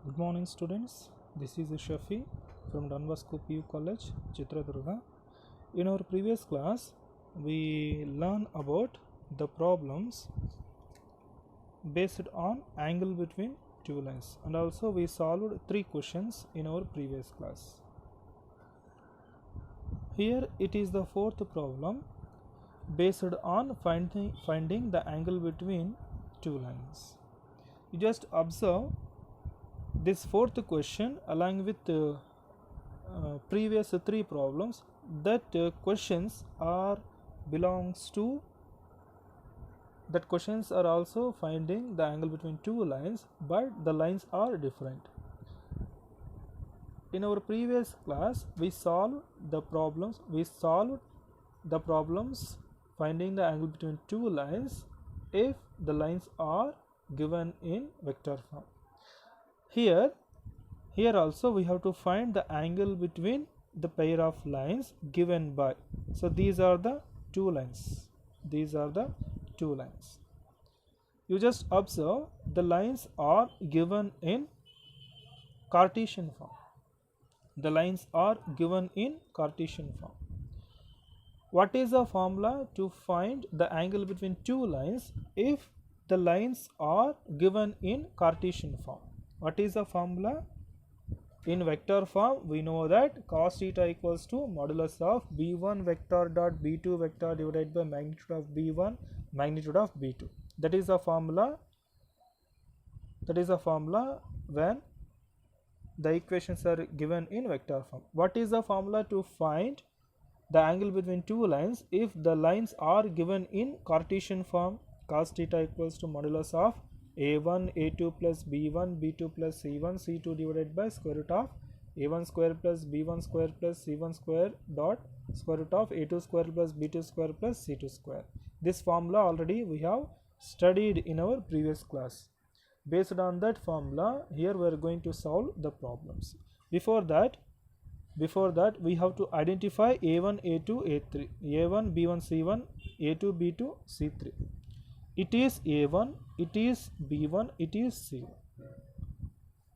Good morning, students. This is Shafi from Don Bosco PU College, Chitradurga. In our previous class, we learned about the problems based on angle between two lines, and also we solved 3 questions in our previous class. Here it is the fourth problem based on finding the angle between two lines. You just observe this fourth question along with previous 3 problems, that questions are also finding the angle between two lines, but the lines are different. In our previous class we solved the problems finding the angle between two lines if the lines are given in vector form. Here also we have to find the angle between the pair of lines given by, so these are the two lines. You just observe the lines are given in Cartesian form. What is the formula to find the angle between two lines if the lines are given in Cartesian form? What is the formula? In vector form, we know that cos theta equals to modulus of b1 vector dot b2 vector divided by magnitude of b1 magnitude of b2. That is the formula when the equations are given in vector form. What is the formula to find the angle between two lines if the lines are given in Cartesian form? Cos theta equals to modulus of a1 a2 plus b1 b2 plus c1 c2 divided by square root of a1 square plus b1 square plus c1 square dot square root of a2 square plus b2 square plus c2 square. This formula already we have studied in our previous class. Based on that formula, here we are going to solve the problems. Before that we have to identify a1 a2 a3, a1 b1 c1, a2 b2 c3. It is a1, it is b1, it is c1.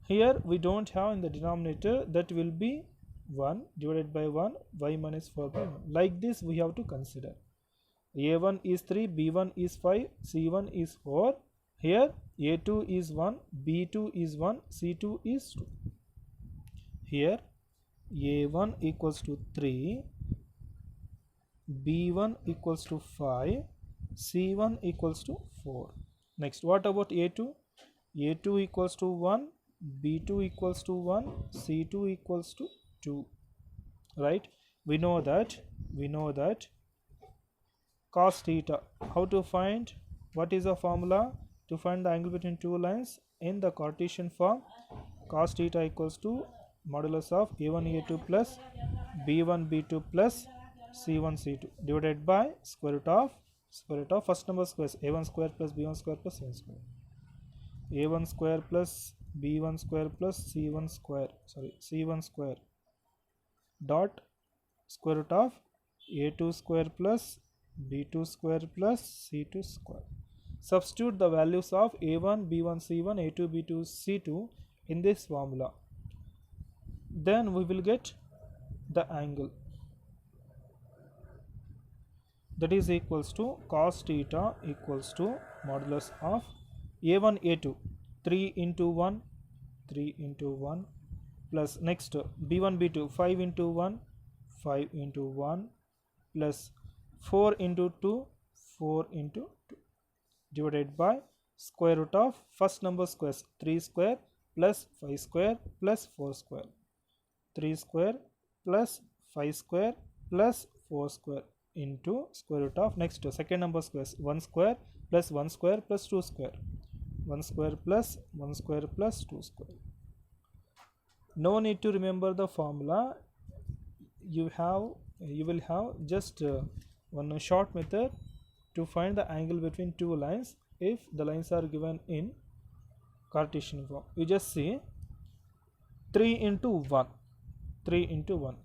Here we don't have in the denominator, that will be 1 divided by 1 y minus 4 by 1. Like this we have to consider. a1 is 3, b1 is 5, c1 is 4. Here a2 is 1, b2 is 1, c2 is 2. Here a1 equals to 3, b1 equals to 5, c1 equals to 4. Next, what about a2? a2 equals to 1, b2 equals to 1, c2 equals to 2. Right? We know that cos theta, how to find? What is the formula to find the angle between two lines in the Cartesian form? Cos theta equals to modulus of a1 a2 plus b1 b2 plus c1 c2 divided by square root of first number squares, a1 square plus b1 square plus c1 square, a1 square plus b1 square plus c1 square dot square root of a2 square plus b2 square plus c2 square. Substitute the values of a1 b1 c1 a2 b2 c2 in this formula, then we will get the angle, that is equals to cos theta equals to modulus of a1 a2 3 into 1 plus next b1 b2 5 into 1 plus 4 into 2 divided by square root of first number squares, 3 square plus 5 square plus 4 square, 3 square plus 5 square plus 4 square into square root of next second number squares, 1 square plus 1 square plus 2 square, 1 square plus 1 square plus 2 square. No need to remember the formula. You will have just one short method to find the angle between two lines if the lines are given in Cartesian form. You just see 3 into 1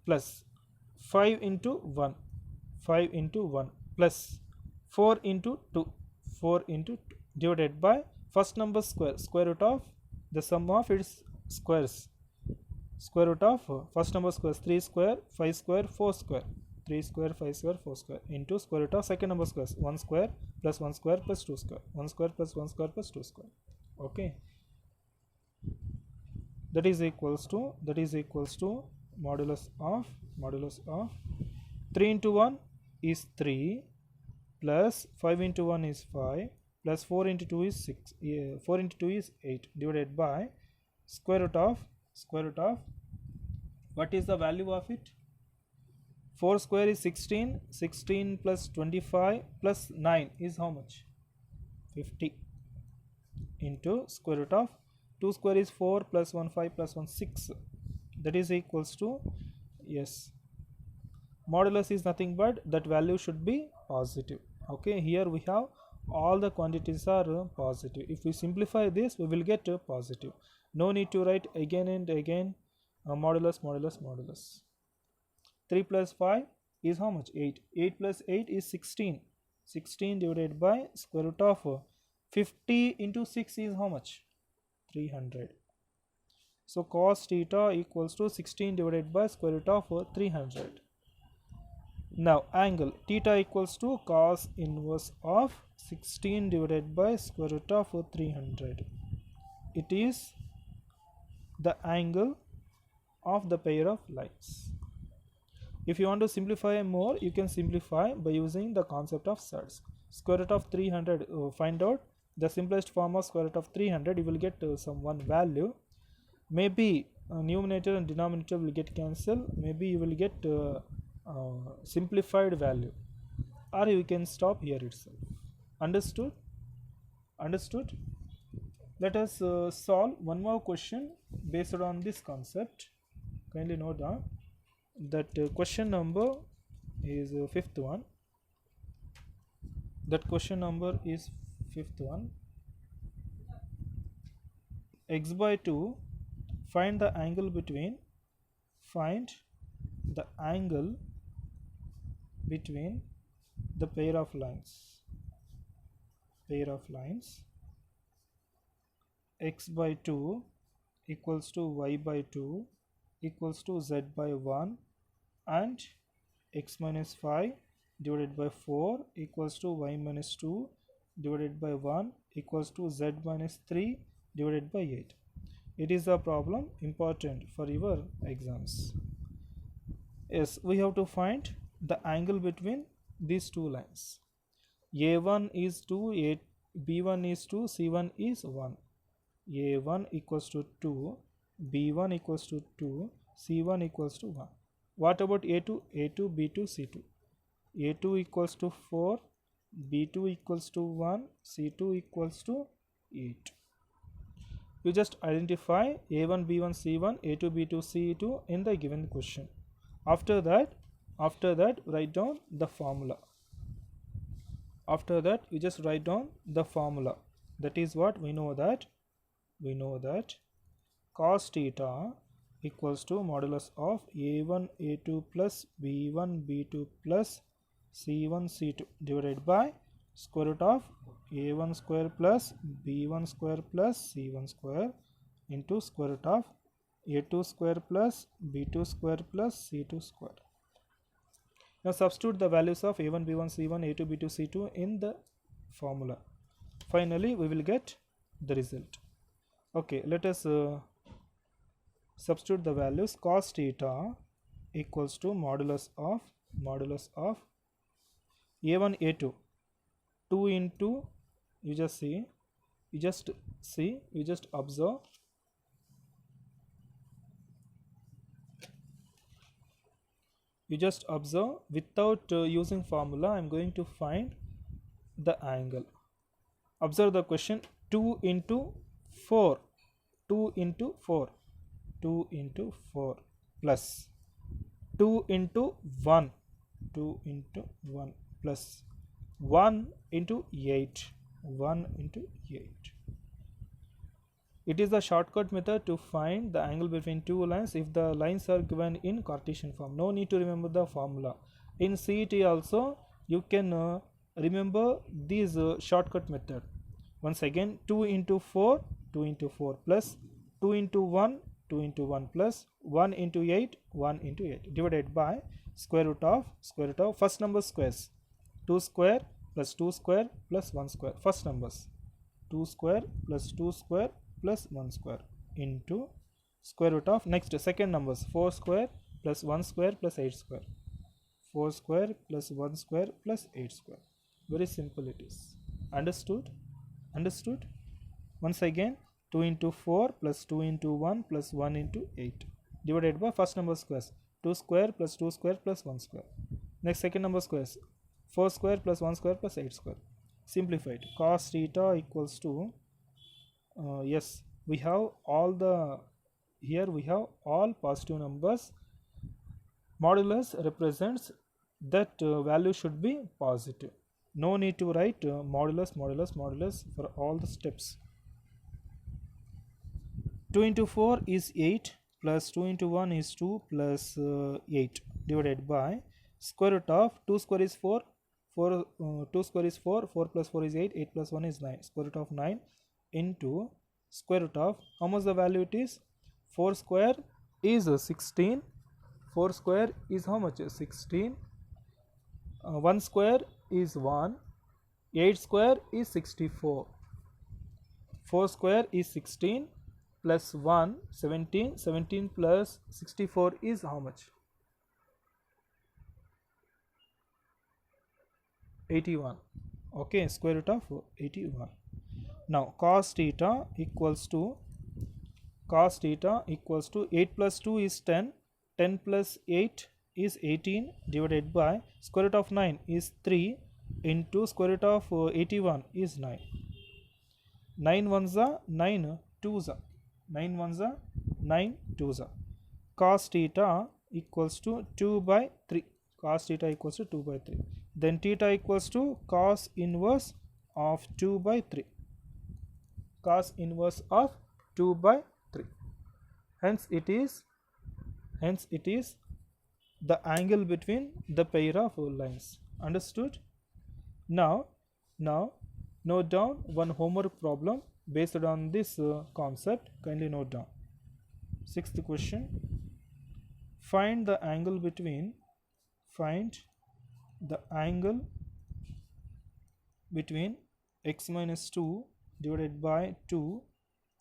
plus 5 into 1 plus 4 into 2 divided by first number square root of the sum of its squares. Square root of first number squares, 3 square, 5 square, 4 square. 3 square, 5 square, 4 square into square root of second number squares, 1 square plus 1 square plus 2 square, 1 square plus 1 square plus 2 square. Okay, that is equals to modulus of 3 into 1 is 3 plus 5 into 1 is 5 plus 4 into 2 is 6. 4 into 2 is 8 divided by square root of what is the value of it? 4 square is 16. 16 plus 25 plus 9 is how much? 50 into square root of 2 square is 4 plus 1 5 plus 1 6. That is equals to, yes, modulus is nothing but that value should be positive. Okay, here we have all the quantities are positive. If we simplify this, we will get positive. No need to write again and again modulus. 3 plus 5 is how much? 8. 8 plus 8 is 16. 16 divided by square root of 50 into 6 is how much? 300. So cos theta equals to 16 divided by square root of 300. Now angle theta equals to cos inverse of 16 divided by square root of 300. It is the angle of the pair of lines. If you want to simplify more, you can simplify by using the concept of surds. Square root of 300, find out the simplest form of square root of 300. You will get some one value. Maybe numerator and denominator will get cancelled. Maybe you will get simplified value, or you can stop here itself. Understood? Let us solve one more question based on this concept. Kindly note down that question number is fifth one. That question number is fifth one. X by 2. Find the angle between the pair of lines. X by 2 equals to y by 2 equals to z by 1, and x minus 5 divided by 4 equals to y minus 2 divided by 1 equals to z minus 3 divided by 8. It is a problem important for your exams. Yes, we have to find the angle between these two lines. A1 is 2, B1 is 2, C1 is 1. A1 equals to 2, B1 equals to 2, C1 equals to 1. What about A2? A2, B2, C2. A2 equals to 4, B2 equals to 1, C2 equals to 8. You just identify A1, B1, C1, A2, B2, C2 in the given question. After that, write down the formula. After that, you just write down the formula. That is what we know that cos theta equals to modulus of A1, A2 plus B1, B2 plus C1, C2 divided by square root of A1 square plus B1 square plus C1 square into square root of A2 square plus B2 square plus C2 square. Now substitute the values of A1, B1, C1, A2, B2, C2 in the formula. Finally, we will get the result. Okay, let us substitute the values. Cos theta equals to modulus of A1, A2, 2 into, you just observe, without using formula. I am going to find the angle. Observe the question. 2 into 4 plus 2 into 1 plus 1 into 8. It is the shortcut method to find the angle between two lines if the lines are given in Cartesian form. No need to remember the formula. In CET also you can remember this shortcut method. Once again, 2 into 4 plus 2 into 1, 2 into 1 plus 1 into 8, 1 into 8 divided by square root of first number squares. 2 square plus 2 square plus 1 square. First numbers 2 square plus 2 square plus 1 square into square root of next second numbers 4 square plus 1 square plus 8 square. 4 square plus 1 square plus 8 square. Very simple it is. Understood? Understood? Once again, 2 into 4 plus 2 into 1 plus 1 into 8 divided by first number squares. 2 square plus 2 square plus 1 square. Next second number squares. 4 square plus 1 square plus 8 square. Simplified. Cos theta equals to, yes, we have all the, here we have all positive numbers. Modulus represents that value should be positive. No need to write modulus for all the steps. 2 into 4 is 8 plus 2 into 1 is 2 plus 8 divided by square root of 2 square is 4, 2 square is 4, 4 plus 4 is 8, 8 plus 1 is 9, square root of 9 into square root of, how much the value it is? 4 square is 16, 4 square is how much? 16, 1 square is 1, 8 square is 64, 4 square is 16 plus 1, 17, 17 plus 64 is how much? 81. Okay, square root of 81. Now cos theta equals to 8 plus 2 is 10, 10 plus 8 is 18 divided by square root of 9 is 3 into square root of 81 is 9. 9 ones are 9 twos are 9 ones are 9 twos are. Cos theta equals to 2 by 3. Cos theta equals to 2 by 3. Then theta equals to cos inverse of 2 by 3. Cos inverse of 2 by 3. Hence it is the angle between the pair of lines. Understood? Now note down one homework problem based on this concept. Kindly note down. Sixth question. Find the angle between x minus 2 divided by 2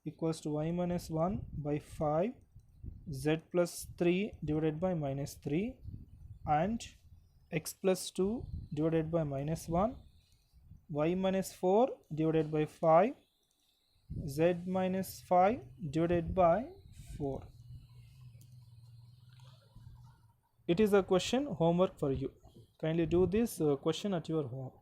equals to y minus 1 by 5, z plus 3 divided by minus 3, and x plus 2 divided by minus 1, y minus 4 divided by 5, z minus 5 divided by 4. It is a question homework for you. Kindly do this question at your home.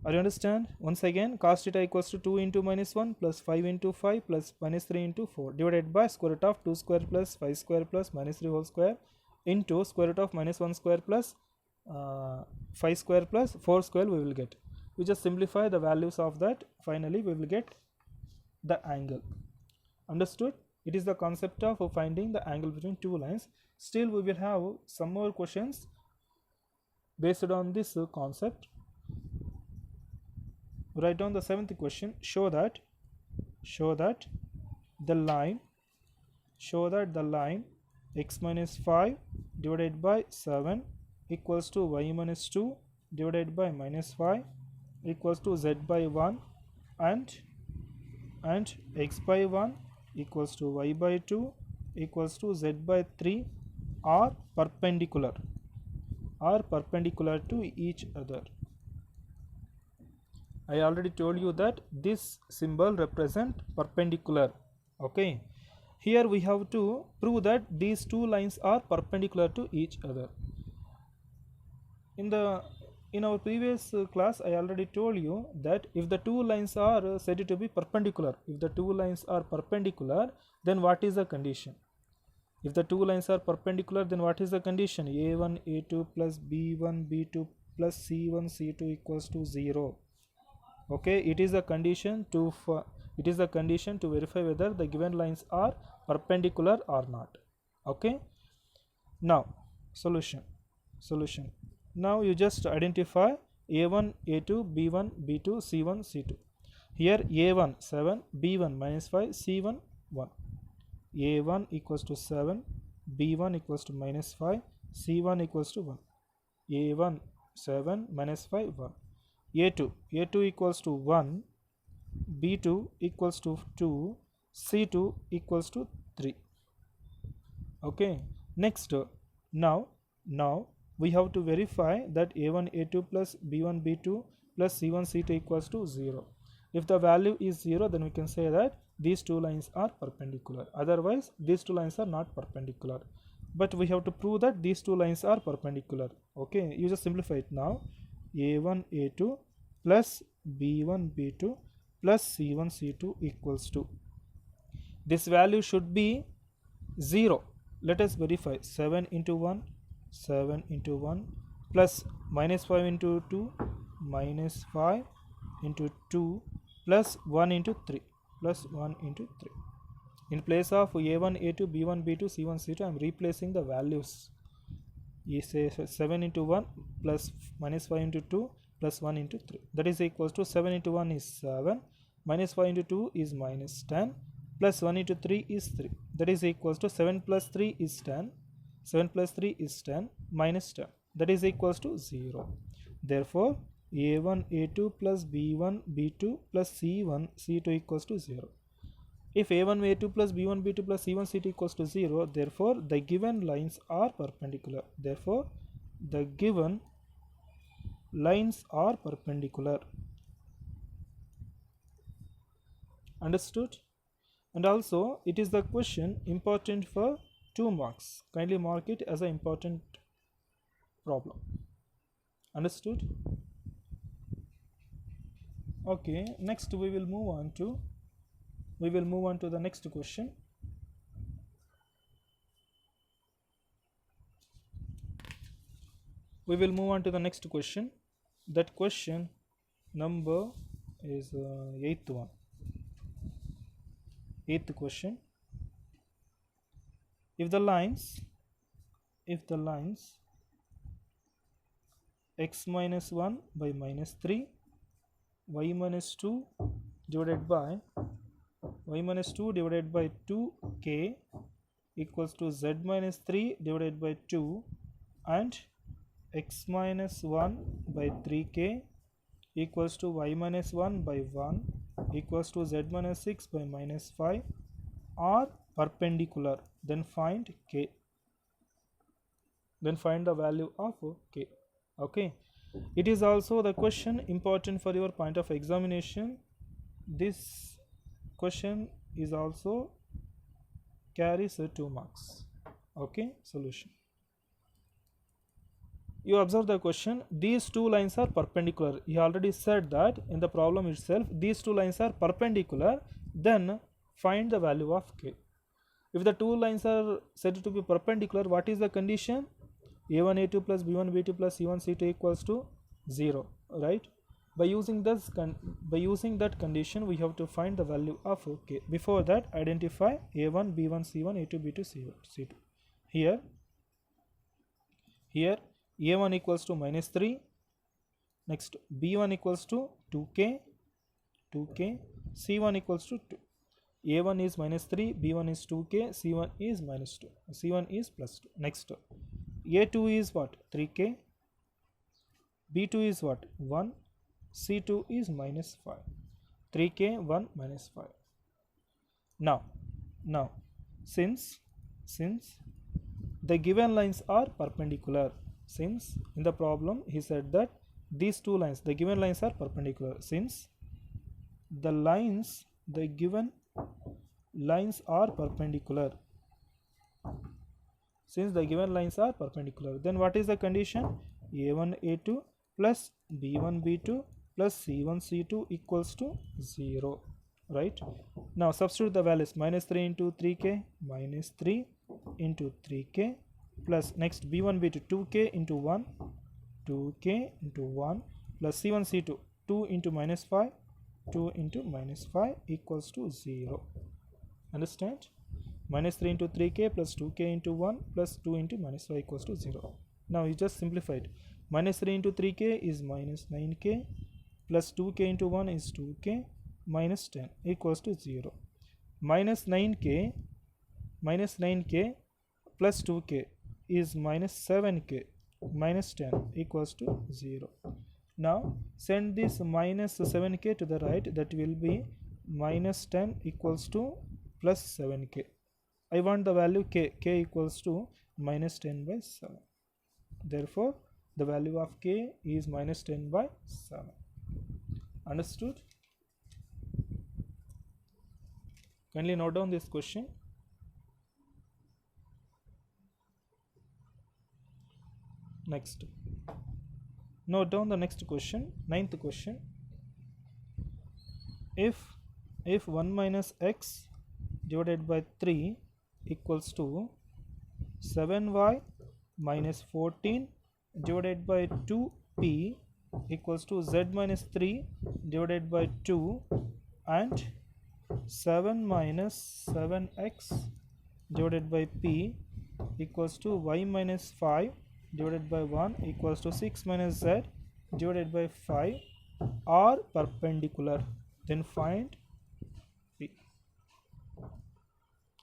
Are you understand? Once again, cos theta equals to 2 into minus 1 plus 5 into 5 plus minus 3 into 4 divided by square root of 2 square plus 5 square plus minus 3 whole square into square root of minus 1 square plus 5 square plus 4 square we will get. We just simplify the values of that. Finally, we will get the angle. Understood? It is the concept of finding the angle between two lines. Still, we will have some more questions based on this concept. Write down the seventh question. Show that the line x minus 5 divided by 7 equals to y minus 2 divided by minus 5 equals to z by 1 and x by 1 equals to y by 2 equals to z by 3 are perpendicular to each other. I already told you that this symbol represents perpendicular. Okay, here we have to prove that these two lines are perpendicular to each other. In our previous class, I already told you that if the two lines are said to be perpendicular, then what is the condition? If the two lines are perpendicular, then what is the condition? A1 A2 plus B1 B2 plus C1 C2 equals to 0. Okay, it is a condition to verify whether the given lines are perpendicular or not. Okay, now solution. Now you just identify A1 A2 B1 B2 C1 C2. Here A1 7, B1 minus 5, C1 1. A1 equals to 7, B1 equals to minus 5, C1 equals to 1. A1 7 minus 5 1. A2 equals to 1, B2 equals to 2, C2 equals to 3. Okay, next now we have to verify that A1 A2 plus B1 B2 plus C1 C2 equals to 0. If the value is 0, then we can say that these two lines are perpendicular. Otherwise these two lines are not perpendicular, but we have to prove that these two lines are perpendicular. Okay, you just simplify it now. A1 A2 plus B1 B2 plus C1 C2 equals to, this value should be 0. Let us verify. 7 into 1, 7 into 1 plus minus 5 into 2, minus 5 into 2 plus 1 into 3, plus 1 into 3. In place of A1 A2 B1 B2 C1 C2, I am replacing the values. You say 7 into 1 plus minus 5 into 2 plus 1 into 3, that is equals to 7 into 1 is 7, minus 5 into 2 is minus 10, plus 1 into 3 is 3, that is equals to 7 plus 3 is 10, 7 plus 3 is 10 minus 10, that is equals to 0. Therefore A1 A2 plus B1 B2 plus C1 C2 equals to 0. If A1 A2 plus B1 B2 plus C1 C2 equals to 0, therefore the given lines are perpendicular. Therefore the given lines are perpendicular. Understood? And also it is the question important for 2 marks. Kindly mark it as an important problem. Understood? Okay, next we will move on to the next question. We will move on to the next question. That question number is 8th one. 8th question. If the lines x minus 1 by minus 3, y minus 2 divided by 2k equals to z minus 3 divided by 2, and x minus 1 by 3k equals to y minus 1 by 1 equals to z minus 6 by minus 5 are perpendicular, then find k. Then find the value of k. Okay, it is also the question important for your point of examination. This question is also carries 2 marks. Okay, solution. You observe the question, these two lines are perpendicular. He already said that in the problem itself, these two lines are perpendicular, then find the value of k. If the two lines are said to be perpendicular, what is the condition? A1 A2 plus B1 B2 plus C1 C2 equals to 0, right? By using that condition, we have to find the value of k. Before that, identify A1 B1 C1 A2 B2 C2. Here A1 equals to minus 3, next B1 equals to 2k, C1 equals to 2. A1 is minus 3, B1 is 2k, C1 is minus 2, C1 is plus 2. Next A2 is what? 3k, B2 is what? 1, C2 is minus 5, 3k 1 minus 5. Now since the given lines are perpendicular, since in the problem he said that these two lines, the given lines are perpendicular, since the given lines are perpendicular, then what is the condition? A1 A2 plus B1 B2 plus C1 C2 equals to 0, right? Now substitute the values. Minus 3 into 3k, minus 3 into 3k, plus next B1 B2 2k into 1, 2k into 1, plus C1 C2 2 into minus 5, 2 into minus 5 equals to 0. Understand? Minus 3 into 3k plus 2k into 1 plus 2 into minus 5 equals to 0. Now you just simplified. Minus 3 into 3k is minus 9k plus 2k into 1 is 2k minus 10 equals to 0. minus 9k plus 2k is minus 7k minus 10 equals to 0. Now send this minus 7k to the right, that will be minus 10 equals to plus 7k. I want the value k equals to minus 10 by 7. Therefore the value of k is minus 10 by 7. Understood? Kindly note down this question. Next, note down the next question, ninth question. If 1 minus x divided by 3 equals to 7y minus 14 divided by 2p equals to z minus 3 divided by 2, and 7 minus 7x divided by p equals to y minus 5 divided by 1 equals to 6 minus z divided by 5 are perpendicular, then find p.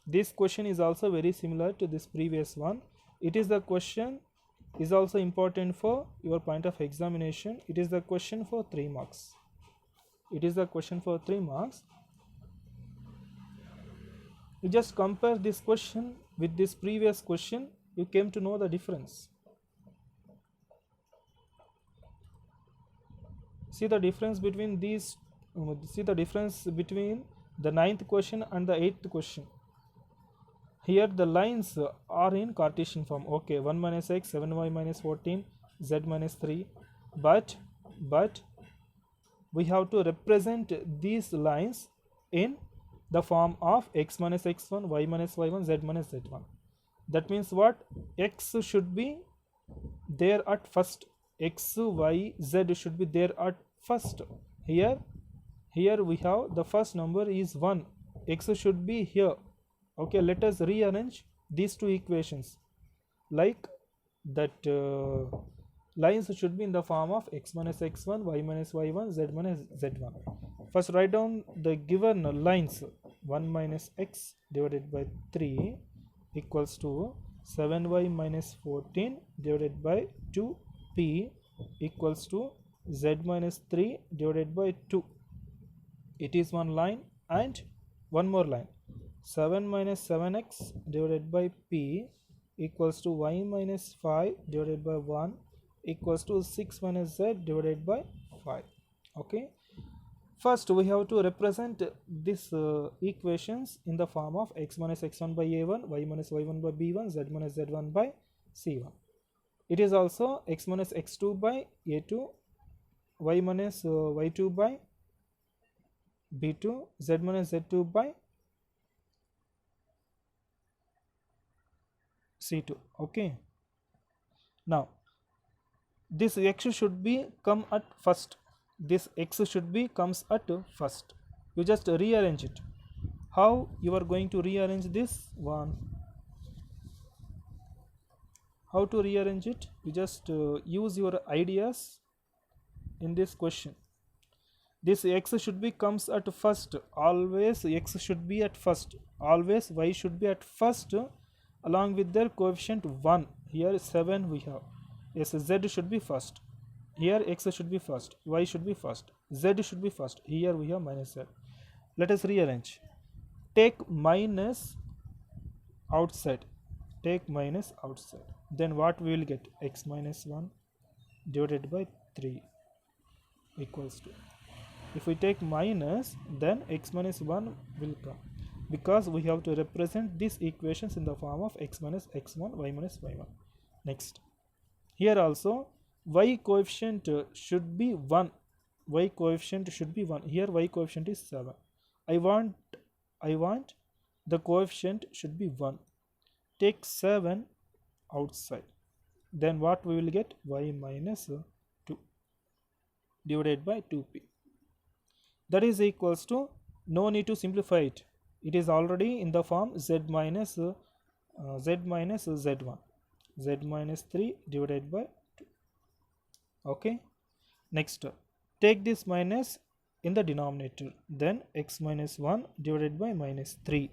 This question is also very similar to this previous one. It is the question is also important for your point of examination. It is the question for 3 marks. It is the question for 3 marks. You just compare this question with this previous question, you came to know the difference. See the difference between these, see the difference between the 9th question and the 8th question. Here the lines are in Cartesian form. Okay, 1 minus x, 7y minus 14, z minus 3. But we have to represent these lines in the form of x minus x1, y minus y1, z minus z1. That means what? X should be there at first. X, y, z should be there at first. Here we have the first number is 1. X should be here. Okay, let us rearrange these two equations like that. Lines should be in the form of x minus x1, y minus y1, z minus z1. First write down the given lines. 1 minus x divided by 3 equals to 7y minus 14 divided by 2p equals to z minus 3 divided by 2. It is one line, and one more line. 7 minus 7x divided by p equals to y minus 5 divided by 1 equals to 6 minus z divided by 5. Okay, first we have to represent these equations in the form of x minus x1 by a1, y minus y1 by b1, z minus z1 by c1. It is also x minus x2 by a2, y minus y2 by b2, z minus z2 by c2. Okay, now this x should be come at first. This x should be comes at first. You just rearrange it. How you are going to rearrange this one? How to rearrange it? You just use your ideas in this question. This x should be comes at first. Always x should be at first. Always y should be at first, along with their coefficient 1. Here 7 we have. Yes, z should be first. Here x should be first, y should be first, z should be first. Here we have minus z. Let us rearrange. Take minus outside. Take minus outside. Then what we will get? X minus 1 divided by 3 equals to. If we take minus, then x minus 1 will come, because we have to represent these equations in the form of x minus x1, y minus y1. Next, here also y coefficient should be 1. Y coefficient should be 1. Here y coefficient is 7. I want the coefficient should be 1. Take 7 outside. Then what we will get? Y minus 2 divided by 2p. That is equals to, no need to simplify it. It is already in the form z minus z1. Z minus 3 divided by 2. Okay, next take this minus in the denominator, then x minus 1 divided by minus 3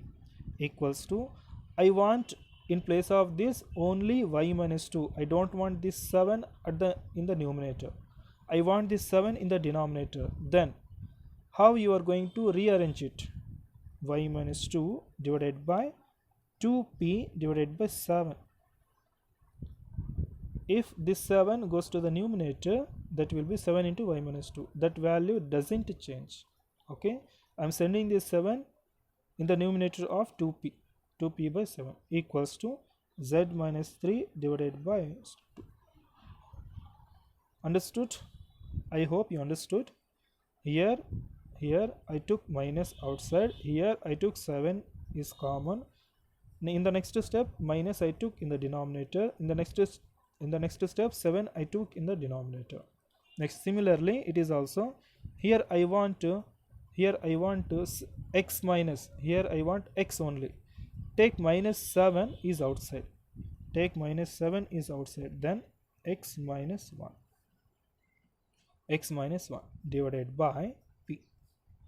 equals to, I want in place of this only y minus 2. I don't want this 7 at the in the numerator. I want this 7 in the denominator. Then how you are going to rearrange it? Y minus 2 divided by 2p divided by 7. If this 7 goes to the numerator, that will be 7 into y minus 2. That value doesn't change. Okay, I'm sending this 7 in the numerator of 2p by 7 equals to z minus 3 divided by 2. Understood? I hope you understood. Here I took minus outside, here I took 7 is common. In the next step, minus I took in the denominator. In the next step, 7 I took in the denominator. Next, similarly, it is also here I want x minus, here I want x only. Take minus 7 is outside. Take minus 7 is outside. Then x minus 1 divided by p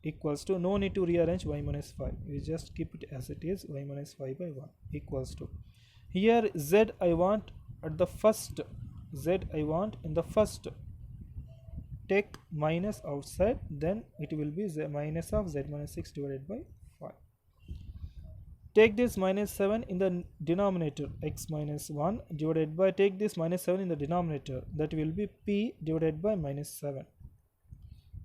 equals to, no need to rearrange y minus 5. You just keep it as it is, y minus 5 by 1 equals to, here z I want at the first, z I want in the first, take minus outside, then it will be z minus of z minus 6 divided by 5. Take this minus 7 in the denominator, x minus 1 divided by, take this minus 7 in the denominator, that will be p divided by minus 7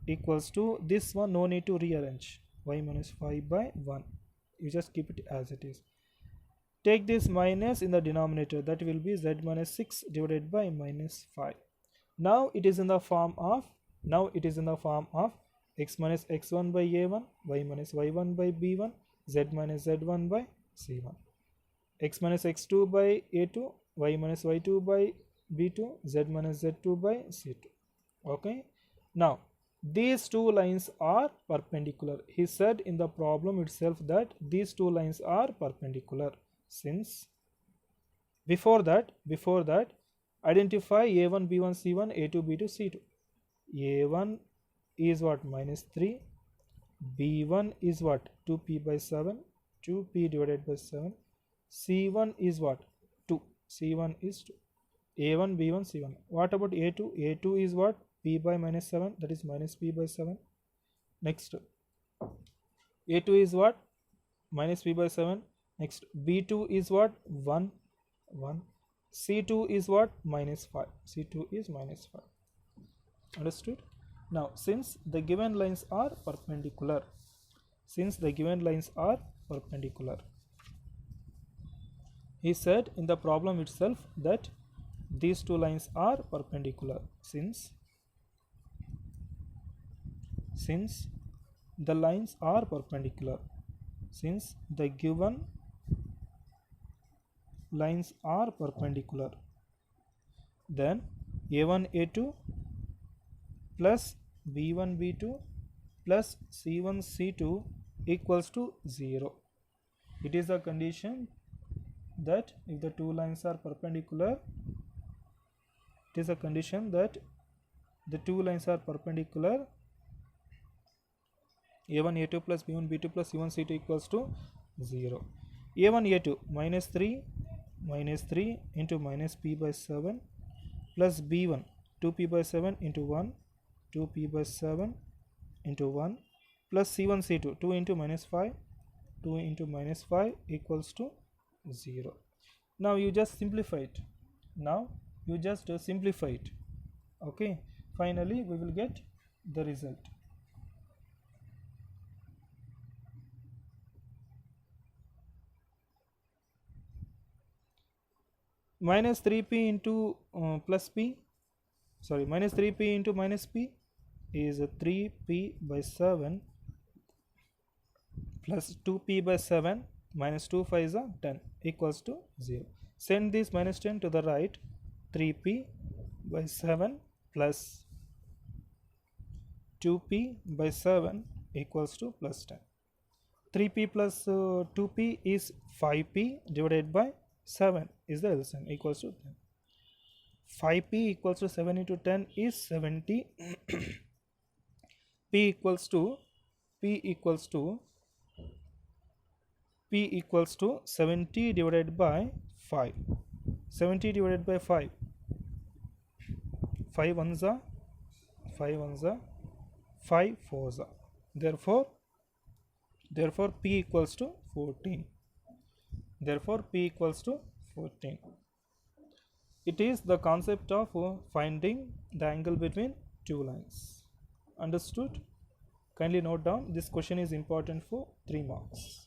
equals to, this one no need to rearrange, y minus 5 by 1. You just keep it as it is. Take this minus in the denominator, that will be z minus 6 divided by minus 5. Now it is in the form of x minus x1 by a1, y minus y1 by b1, z minus z1 by c1, x minus x2 by a2, y minus y2 by b2, z minus z2 by c2. Okay, now these two lines are perpendicular. He said in the problem itself that these two lines are perpendicular. Since before that identify a1 b1 c1, a2 b2 c2. a1 is what? Minus 3. b1 is what? 2p by 7, 2p divided by 7. c1 is what? 2. c1 is 2. a1 b1 c1. What about a2? a2 is what? p by minus 7, that is minus p by 7. Next, a2 is what? Minus p by 7. Next, b2 is what? 1. c2 is what? Minus 5. c2 is minus 5. Understood? Now, since the given lines are perpendicular, he said in the problem itself that these two lines are perpendicular. Since the lines are perpendicular, since the given lines are perpendicular, then a1 a2 plus b1 b2 plus c1 c2 equals to 0. It is a condition that if the two lines are perpendicular, it is a condition that the two lines are perpendicular, a1 a2 plus b1 b2 plus c1 c2 equals to 0. a1 a2 minus 3 into minus p by 7 plus b1 2p by 7 into 1, 2p by 7 into 1 plus c1 c2 2 into minus 5 equals to 0. Now you just simplify it. Okay, finally we will get the result. Minus 3p into plus p, sorry, minus 3p into minus p is 3p by 7 plus 2p by 7 minus 2 5 is 10 equals to 0. Send this minus 10 to the right. 3p by 7 plus 2p by 7 equals to plus 10. 3p plus 2p is 5p divided by 7 is the LCM equals to 10. 5p equals to 7 into 10 is 70. P equals to P equals to P equals to 70 divided by 5. 70 divided by 5. 5 ones are 5 ones are 5 fours are. Therefore P equals to 14. Therefore P equals to 14. It is the concept of finding the angle between two lines. Understood? Kindly note down, this question is important for 3 marks.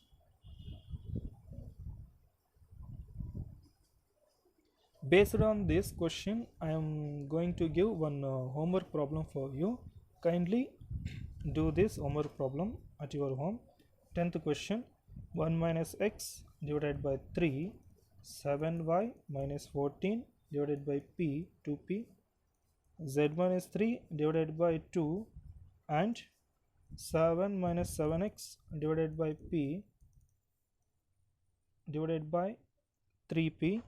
Based on this question, I am going to give one homework problem for you. Kindly do this homework problem at your home. 10th question, 1 minus x divided by 3, 7y minus 14 divided by p, 2p, z minus 3 divided by 2, and 7 minus 7x divided by p divided by 3p,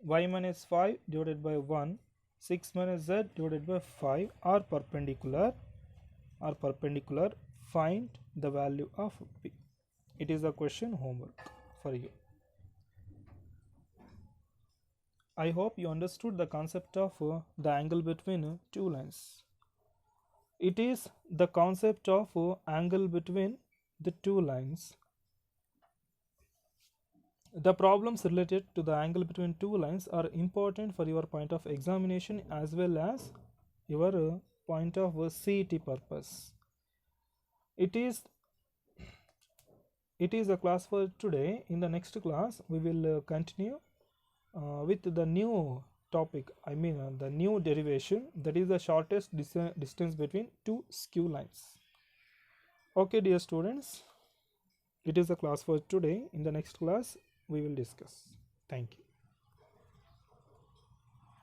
y minus 5 divided by 1, 6 minus z divided by 5 are perpendicular. Find the value of p. It is a question homework for you. I hope you understood the concept of the angle between two lines. It is the concept of angle between the two lines. The problems related to the angle between two lines are important for your point of examination as well as your point of CET purpose. It is a class for today. In the next class, we will continue with the new topic, the new derivation, that is the shortest distance between two skew lines. Okay, dear students, it is a class for today. In the next class, we will discuss. Thank you.